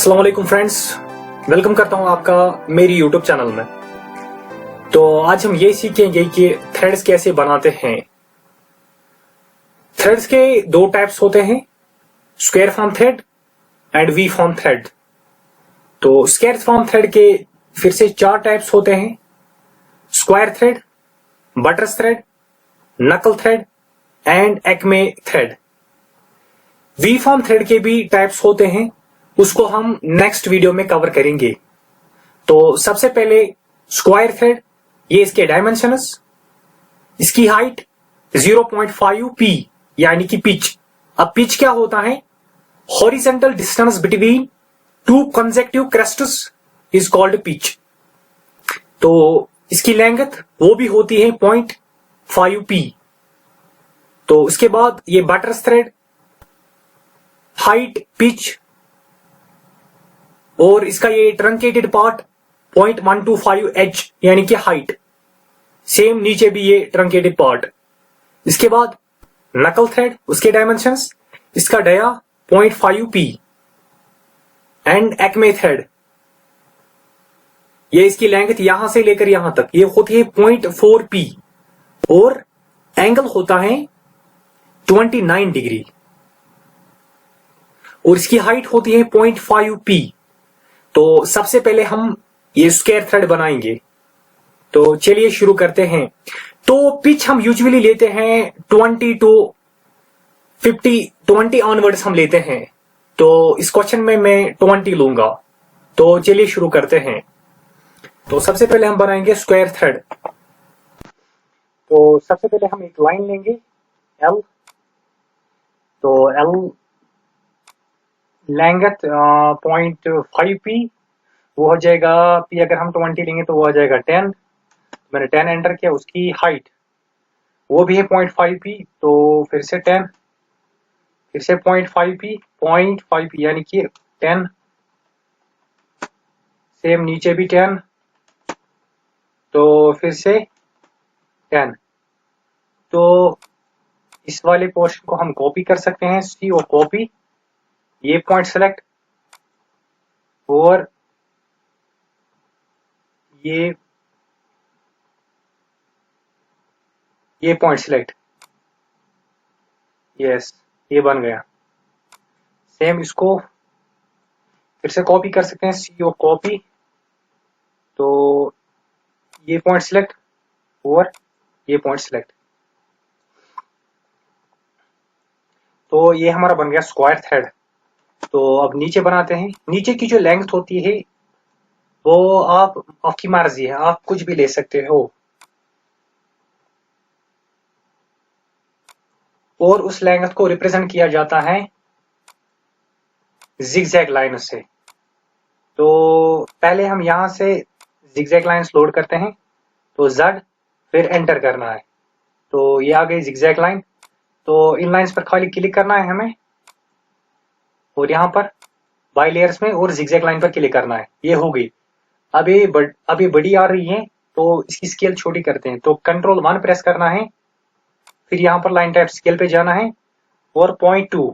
अस्सलाम वालेकुम friends, welcome करता हूं आपका मेरी यूट्यूब चैनल में। तो आज हम ये सीखेंगे कि थ्रेड्स कैसे बनाते हैं। थ्रेड्स के दो टाइप्स होते हैं, square form thread and V form thread. तो स्क्वायर फॉर्म थ्रेड के फिर से चार टाइप्स होते हैं, square thread, buttress thread, knuckle thread and acme thread. V form thread के भी टाइप्स होते हैं, उसको हम नेक्स्ट वीडियो में कवर करेंगे। तो सबसे पहले स्क्वायर थ्रेड, ये इसके डायमेंशंस, इसकी हाइट 0.5 पी यानी कि पिच। अब पिच क्या होता है? Horizontal distance between two consecutive crests is called pitch. तो इसकी लेंथ वो भी होती है 0.5 पी। तो उसके बाद ये बटरस थ्रेड, हाइट, पिच और इसका ये ट्रंकेटेड पार्ट 0.125 एच यानी कि हाइट, सेम नीचे भी ये ट्रंकेटेड पार्ट। इसके बाद नकल थ्रेड, उसके डायमेंशंस, इसका dia 0.5 P and acme thread, ये इसकी लेंथ यहां से लेकर यहां तक ये होती है 0.4 पी और एंगल होता है 29 डिग्री और इसकी हाइट होती है 0.5 पी। तो सबसे पहले हम ये स्क्वायर थ्रेड बनाएंगे। तो चलिए शुरू करते हैं। तो पिच हम यूजुअली लेते हैं 20 टू 50, 20 ऑनवर्ड्स हम लेते हैं। तो इस क्वेश्चन में मैं 20 लूंगा। तो चलिए शुरू करते हैं। तो सबसे पहले हम बनाएंगे स्क्वायर थ्रेड। तो सबसे पहले हम एक लाइन लेंगे L। तो L लेंथ 0.5 पी, वो हो जाएगा पी। अगर हम 20 लेंगे तो वो हो जाएगा 10। मैंने 10 एंटर किया। उसकी हाइट वो भी है 0.5 पी, तो फिर से 10, फिर से 0.5 पी, 0.5 पी यानी कि 10, सेम नीचे भी 10, तो फिर से 10। तो इस वाले पोर्शन को हम कॉपी कर सकते हैं, सी और कॉपी, ये पॉइंट सेलेक्ट और ये पॉइंट सिलेक्ट। यस, ये बन गया। सेम इसको फिर से कॉपी कर सकते हैं, सी और कॉपी, तो ये पॉइंट सिलेक्ट और ये पॉइंट सिलेक्ट। तो ये हमारा बन गया स्क्वायर थ्रेड। तो अब नीचे बनाते हैं। नीचे की जो लेंथ होती है वो आपकी मर्जी है, आप कुछ भी ले सकते हो और उस लेंथ को रिप्रेजेंट किया जाता है जिगजैग लाइन से। तो पहले हम यहां से जिगजैग लाइंस लोड करते हैं। तो Z फिर एंटर करना है। तो ये आ गई जिगजैग लाइन। तो इन लाइंस पर खाली क्लिक करना है हमें और यहां पर बाई लेयर्स में और जिगजैग लाइन पर क्लिक करना है। ये हो गई। अब ये बड़ी आ रही है तो इसकी स्केल छोटी करते हैं। तो कंट्रोल 1 प्रेस करना है, फिर यहां पर लाइन टाइप स्केल पे जाना है और 0.2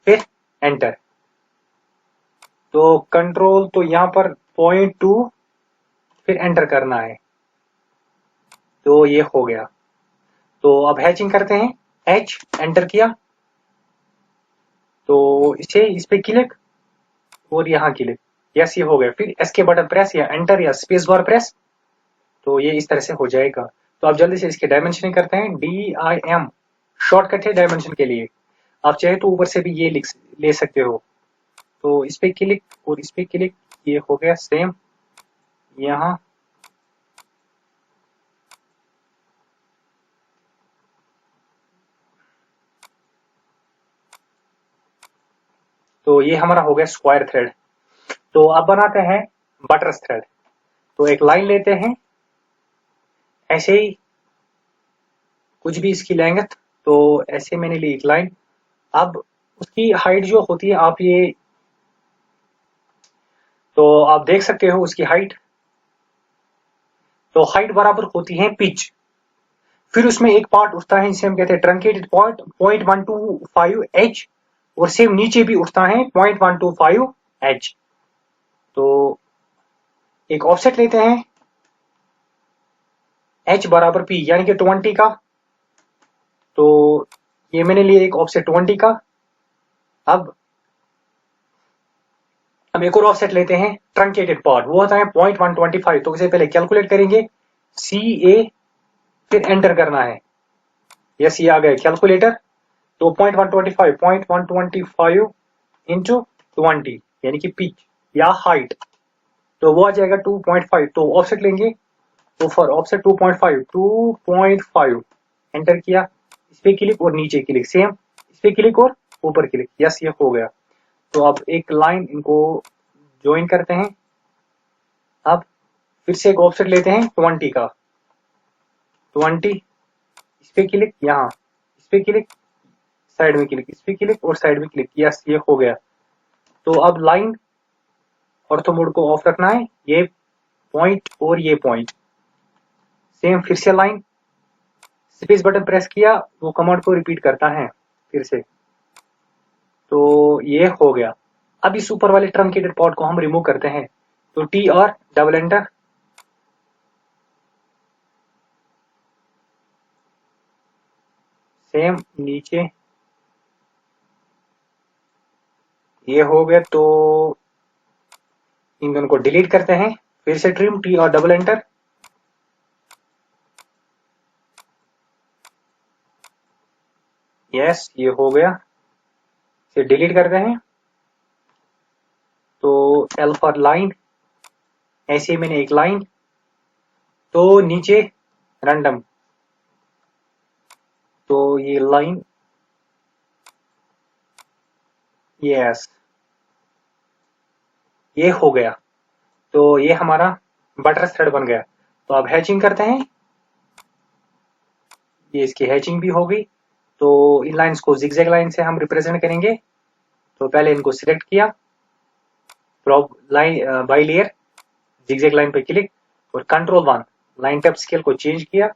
फिर एंटर। तो कंट्रोल, तो यहां पर 0.2 फिर एंटर करना है। तो ये हो गया। तो अब हैचिंग करते हैं, H एंटर किया तो इस पे क्लिक और यहां क्लिक। यस, ये हो गया। फिर एस्केप बटन प्रेस या एंटर या स्पेस बार प्रेस, तो ये इस तरह से हो जाएगा। तो आप जल्दी से इसके डायमेंशनिंग करते हैं। DIM शॉर्टकट है डायमेंशन के लिए, आप चाहे तो ऊपर से भी ये ले सकते हो। तो इस पे क्लिक और इस पे क्लिक, ये हो गया सेम यहां। तो ये हमारा हो गया स्क्वायर थ्रेड। तो अब बनाते हैं बटरस थ्रेड। तो एक लाइन लेते हैं ऐसे ही, कुछ भी इसकी लेंथ, तो ऐसे मैंने ली एक लाइन। अब उसकी हाइट जो होती है, आप ये तो आप देख सकते हो उसकी हाइट। तो हाइट बराबर होती है पिच। फिर उसमें एक पार्ट उठता है जिसे हम कहते हैं ट्रंकेटेड पार्ट 0.125 एच और सेम नीचे भी उठता है 0.125 एच। तो एक ऑफसेट लेते हैं h बराबर p यानी कि 20 का। तो ये मैंने लिया एक ऑफसेट 20 का। अब हम एक और ऑफसेट लेते हैं ट्रंकेटेड पार्ट, वो होता है 0.125। तो इसे पहले कैलकुलेट करेंगे CA, फिर एंटर करना है। यस, ये आ गया कैलकुलेटर। तो 0.125 इंटू 20 यानी कि पिच या हाइट, तो वो आ जाएगा 2.5। तो ऑफसेट लेंगे, तो फॉर ऑफसेट 2.5 एंटर किया। इस पे क्लिक और नीचे क्लिक, सेम इस पे क्लिक और ऊपर क्लिक। यस, ये हो गया। तो अब एक लाइन इनको ज्वाइन करते हैं। अब फिर से एक ऑफसेट लेते हैं 20 का। 20 इस पे क्लिक, यहाँ इस पे क्लिक, साइड में क्लिक, इस पे क्लिक और साइड में क्लिक। यस, ये हो गया। तो अब लाइन ऑर्थो मोड को ऑफ रखना है, ये पॉइंट और ये पॉइंट सेम। फिर से लाइन, स्पेस बटन प्रेस किया, वो कमांड को रिपीट करता है फिर से। तो ये हो गया। अब इस ऊपर वाले ट्रंकेटेड पॉड को हम रिमूव करते हैं। तो टी और डबल एंटर, सेम नीचे, ये हो गया। तो इन दोनों को डिलीट करते हैं। फिर से ट्रिम, टी और डबल एंटर, यस, ये हो गया। इसे डिलीट करते हैं। तो एल फॉर लाइन, ऐसे ही मैंने एक लाइन, तो नीचे रैंडम, तो ये लाइन, यस, ये हो गया। तो ये हमारा बटर थ्रेड बन गया। तो अब हैचिंग करते हैं। ये इसकी हैचिंग भी हो गई। तो इन लाइंस को जिगजैग लाइन से हम रिप्रेजेंट करेंगे। तो पहले इनको सिलेक्ट किया, line by layer, zigzag line पे क्लिक और कंट्रोल 1, लाइन टैप स्केल को चेंज किया,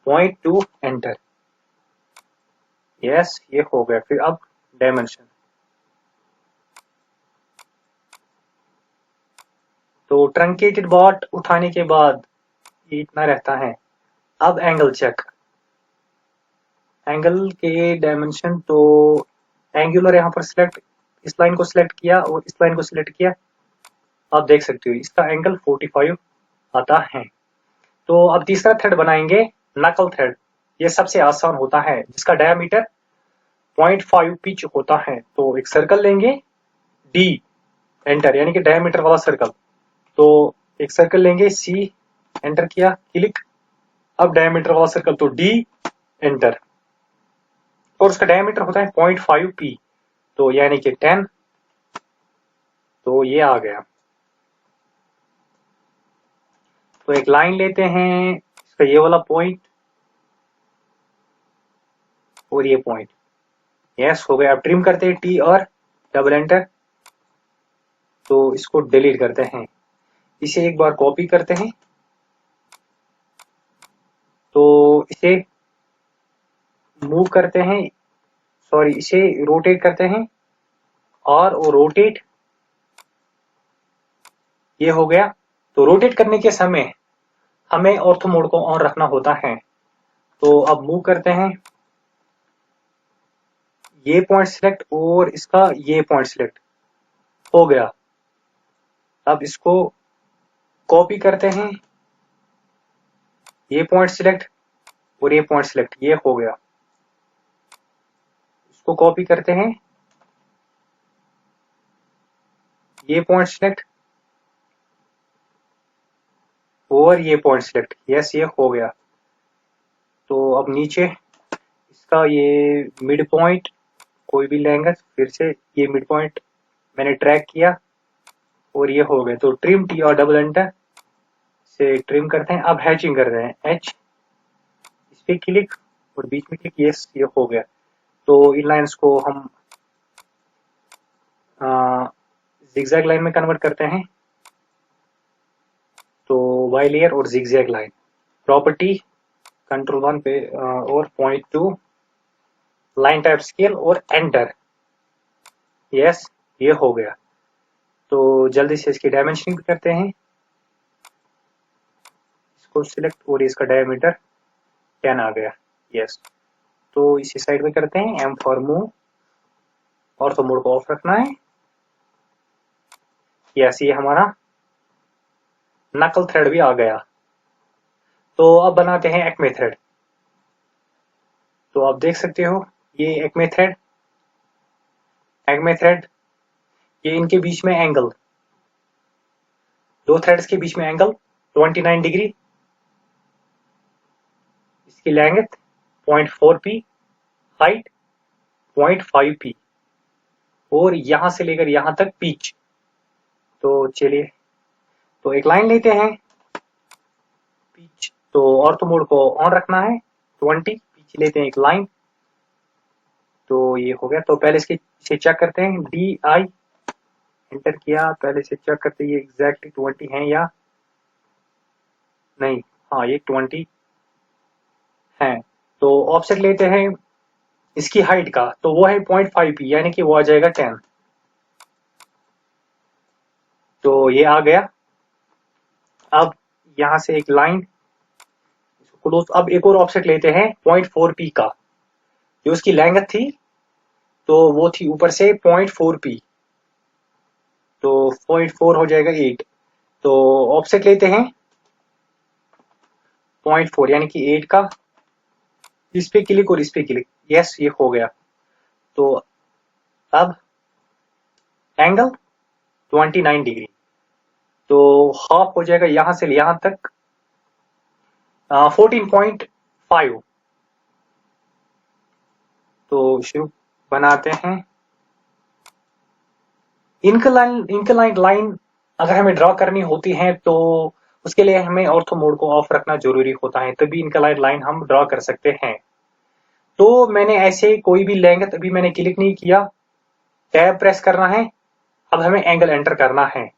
0.2 एंटर। यस, ये हो गया। फिर अब डायमेंशन, तो ट्रंकेटेड बॉट उठाने के बाद ये इतना रहता है। अब एंगल चेक, एंगल के डायमेंशन, तो एंगुलर यहाँ पर सिलेक्ट, इस लाइन को सिलेक्ट किया और इस लाइन को सिलेक्ट किया। आप देख सकते हो इसका एंगल 45 आता है। तो अब तीसरा थ्रेड बनाएंगे नकल थ्रेड। ये सबसे आसान होता है, जिसका डायमीटर 0.5 पिच होता है। तो एक सर्कल लेंगे, डी एंटर यानी कि डायमीटर वाला सर्कल। तो एक सर्कल लेंगे, सी एंटर किया, क्लिक। अब डायमीटर वाला सर्कल, तो डी एंटर, और उसका डायमीटर होता है 0.5 पी, तो यानी कि 10। तो ये आ गया। तो एक लाइन लेते हैं, इसका ये वाला पॉइंट और ये पॉइंट, यस, हो गया। अब ट्रिम करते हैं, टी और डबल एंटर, तो इसको डिलीट करते हैं। इसे एक बार कॉपी करते हैं, तो इसे मूव करते हैं, सॉरी, इसे रोटेट करते हैं, और वो रोटेट, ये हो गया। तो रोटेट करने के समय हमें ऑर्थो मोड को ऑन रखना होता है। तो अब मूव करते हैं, ये पॉइंट सिलेक्ट और इसका ये पॉइंट सिलेक्ट हो गया। अब इसको कॉपी करते हैं, ये पॉइंट सिलेक्ट और ये पॉइंट सिलेक्ट, ये हो गया। इसको कॉपी करते हैं, ये पॉइंट सिलेक्ट और ये पॉइंट सिलेक्ट, यस, ये हो गया। तो अब नीचे इसका ये मिड पॉइंट कोई भी लेंगे, फिर से ये मिड पॉइंट मैंने ट्रैक किया और ये हो गया। तो ट्रिम, टी और डबल एंटर से ट्रिम करते हैं। अब हैचिंग कर रहे हैं, एच, इस पे क्लिक और बीच में क्लिक, यस, ये हो गया। तो इन लाइंस को हम जिगजैग लाइन में कन्वर्ट करते हैं। तो वाई लेयर और जिगजैग लाइन, प्रॉपर्टी, कंट्रोल 1 पे और 0.2, लाइन टाइप स्केल और एंटर, यस, ये हो गया। तो जल्दी से इसकी डायमेंशनिंग करते हैं, इसको सिलेक्ट, और इसका डायमीटर 10 आ गया। यस, तो इसी साइड में करते हैं एम फॉर मूव, और तो मोड को ऑफ रखना है। यस, ये हमारा नकल थ्रेड भी आ गया। तो अब बनाते हैं एक्मे थ्रेड। तो आप देख सकते हो ये एक्मे थ्रेड, ये इनके बीच में एंगल, दो थ्रेड्स के बीच में एंगल 29 डिग्री, इसकी लेंथ 0.4 पी, हाइट 0.5 पी, और यहां से लेकर यहां तक पिच। तो चलिए, तो एक लाइन लेते हैं पिच, तो ऑर्थो मोड को ऑन रखना है, 20 पिच लेते हैं एक लाइन। तो ये हो गया। तो पहले इसे चेक करते हैं, डी आई एंटर किया, पहले से चेक करते हैं ये एग्जैक्टली 20 है या नहीं। हाँ, ये 20 है। तो ऑफसेट लेते हैं इसकी हाइट का, तो वो है 0.5 पी, यानी कि वो आ जाएगा 10। तो ये आ गया। अब यहां से एक लाइन क्लोज। अब एक और ऑफसेट लेते हैं 0.4 पी का, जो उसकी लेंथ थी तो वो थी ऊपर से 0.4 पी, तो 0.4 हो जाएगा 8। तो ऑफसेट लेते हैं 0.4 यानी कि 8 का, इस पे क्लिक और इस पे क्लिक। यस, ये हो गया। तो अब एंगल 29 डिग्री, तो हाफ हो जाएगा यहां से यहां तक 14.5। तो शुरू बनाते हैं। इंक्लाइंड लाइन अगर हमें ड्रॉ करनी होती है तो उसके लिए हमें ऑर्थो मोड को ऑफ रखना जरूरी होता है, तभी इंक्लाइंड लाइन हम ड्रॉ कर सकते हैं। तो मैंने ऐसे कोई भी लेंथ अभी मैंने क्लिक नहीं किया, टैब प्रेस करना है। अब हमें एंगल एंटर करना है,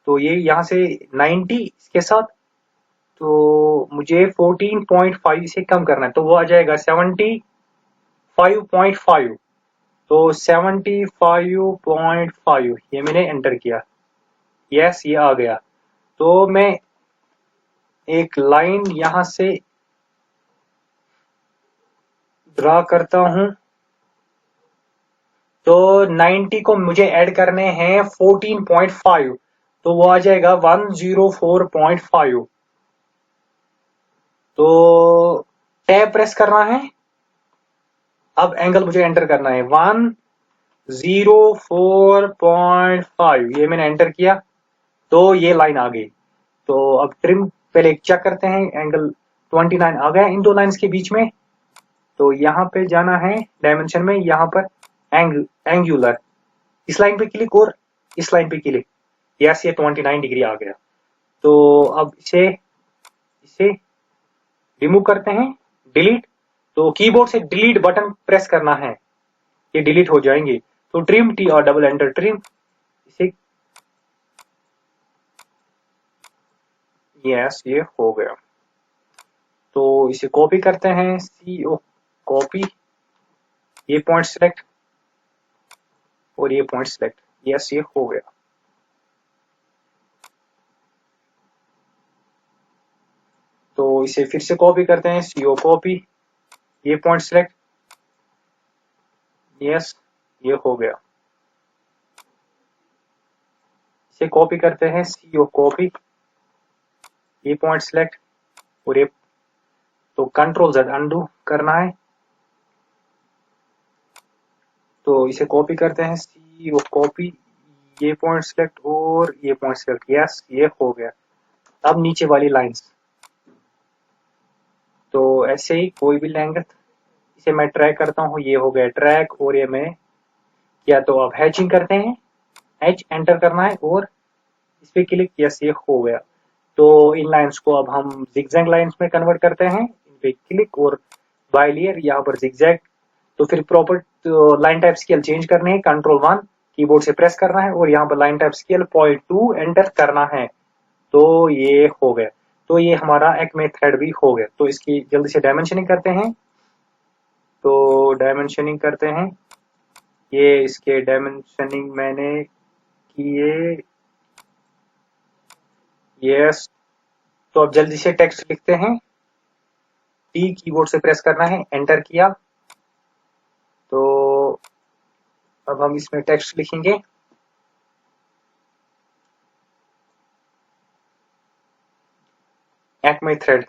तो ये यहां से 90 इसके साथ, तो मुझे 14.5 से कम करना है, तो वो आ जाएगा 75.5। तो 75.5 ये मैंने एंटर किया। यस, ये आ गया। तो मैं एक लाइन यहां से ड्रा करता हूं, तो 90 को मुझे ऐड करने हैं 14.5, तो वो आ जाएगा 104.5। तो टैब प्रेस करना है। अब एंगल मुझे एंटर करना है 104.5, ये मैंने एंटर किया, तो ये लाइन आ गई। तो अब ट्रिम पहले चेक करते हैं, एंगल 29 आ गया इन दो लाइंस के बीच में। तो यहाँ पे जाना है डायमेंशन में, यहाँ पर एंगुलर, इस लाइन पे क्लिक और इस लाइन पे क्लिक। यस, ये 29 डिग्री आ गया। तो अब इसे रिमूव करते हैं, डिलीट। तो कीबोर्ड से डिलीट बटन प्रेस करना है, ये डिलीट हो जाएंगे। तो ट्रिम, टी और डबल एंटर ट्रिम, इसे यस, ये हो गया। तो इसे कॉपी करते हैं, CO कॉपी, ये पॉइंट सिलेक्ट और ये पॉइंट सिलेक्ट। यस, ये हो गया। तो इसे फिर से कॉपी करते हैं, CO कॉपी, ये पॉइंट सिलेक्ट। यस, ये हो गया। इसे कॉपी करते हैं, CO कॉपी, ये पॉइंट सिलेक्ट और ये, तो कंट्रोल Z अनडू करना है। तो इसे कॉपी करते हैं, CO कॉपी, ये पॉइंट सिलेक्ट और ये पॉइंट सिलेक्ट। यस, ये हो गया। अब नीचे वाली लाइंस, तो ऐसे ही कोई भी लेंथ, इसे मैं ट्रैक करता हूँ, ये हो गया ट्रैक, और ये मैं या तो अब हैचिंग करते हैं, H एंटर करना है और इस पे क्लिक। यस, ये हो गया। तो इन लाइंस को अब हम जिगजैग लाइंस में कन्वर्ट करते हैं, इन पे क्लिक और बाय लेयर, यहाँ पर जिगजैग। तो फिर proper line type scale change करने हैं, कंट्रोल 1 कीबोर्ड से प्रेस करना है और यहाँ पर लाइन टाइप स्केल 0.2 एंटर करना है। तो ये हो गया। तो ये हमारा एक्मे थ्रेड भी हो गया। तो इसकी जल्दी से डायमेंशनिंग करते हैं। तो डायमेंशनिंग करते हैं, ये इसके डायमेंशनिंग मैंने किए, यस। तो अब जल्दी से टेक्स्ट लिखते हैं। टी कीबोर्ड से प्रेस करना है, एंटर किया। तो अब हम इसमें टेक्स्ट लिखेंगे। Acme thread.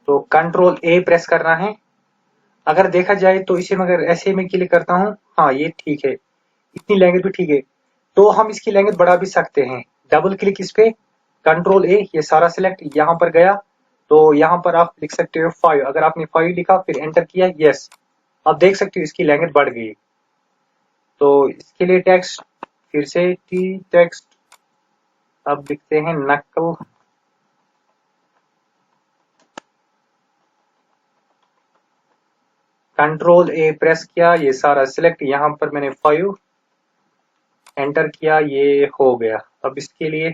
तो कंट्रोल ए प्रेस करना है। अगर देखा जाए तो इसे मगर ऐसे में क्लिक करता हूं, हाँ ये ठीक है, इतनी लैंग्वेज भी ठीक है। तो हम इसकी लैंग्वेज बढ़ा भी सकते हैं। डबल क्लिक इस पे, कंट्रोल ए, ये सारा सिलेक्ट, यहां पर गया। तो यहां पर आप लिख सकते हो 5। अगर आपने 5 लिखा फिर एंटर किया, यस, आप देख सकते हो इसकी लैंग्वेज बढ़ गई। तो इसके लिए टेक्स्ट फिर से टी टेक्स्ट, अब लिखते हैं नकल। कंट्रोल ए प्रेस किया, ये सारा सिलेक्ट, यहां पर मैंने 5 एंटर किया, ये हो गया। अब इसके लिए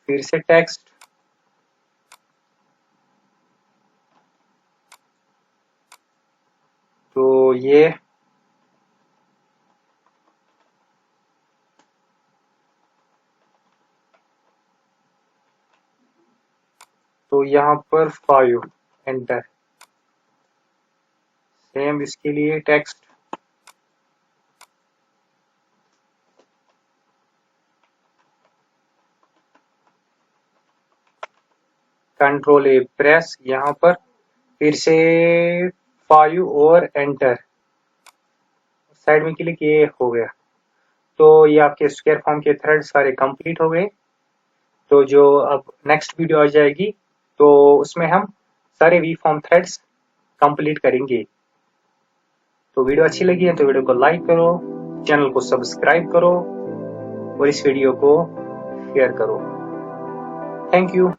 फिर से टेक्स्ट, तो ये तो यहां पर 5 एंटर। सेम इसके लिए टेक्स्ट, कंट्रोल ए प्रेस, यहां पर फिर से 5 और एंटर, साइड में क्लिक, ये हो गया। तो ये आपके स्क्वायर फॉर्म के थ्रेड सारे कंप्लीट हो गए। तो जो अब नेक्स्ट वीडियो आ जाएगी तो उसमें हम सारे वी फॉर्म थ्रेड्स कंप्लीट करेंगे। तो वीडियो अच्छी लगी है तो वीडियो को लाइक करो, चैनल को सब्सक्राइब करो और इस वीडियो को शेयर करो। Thank you.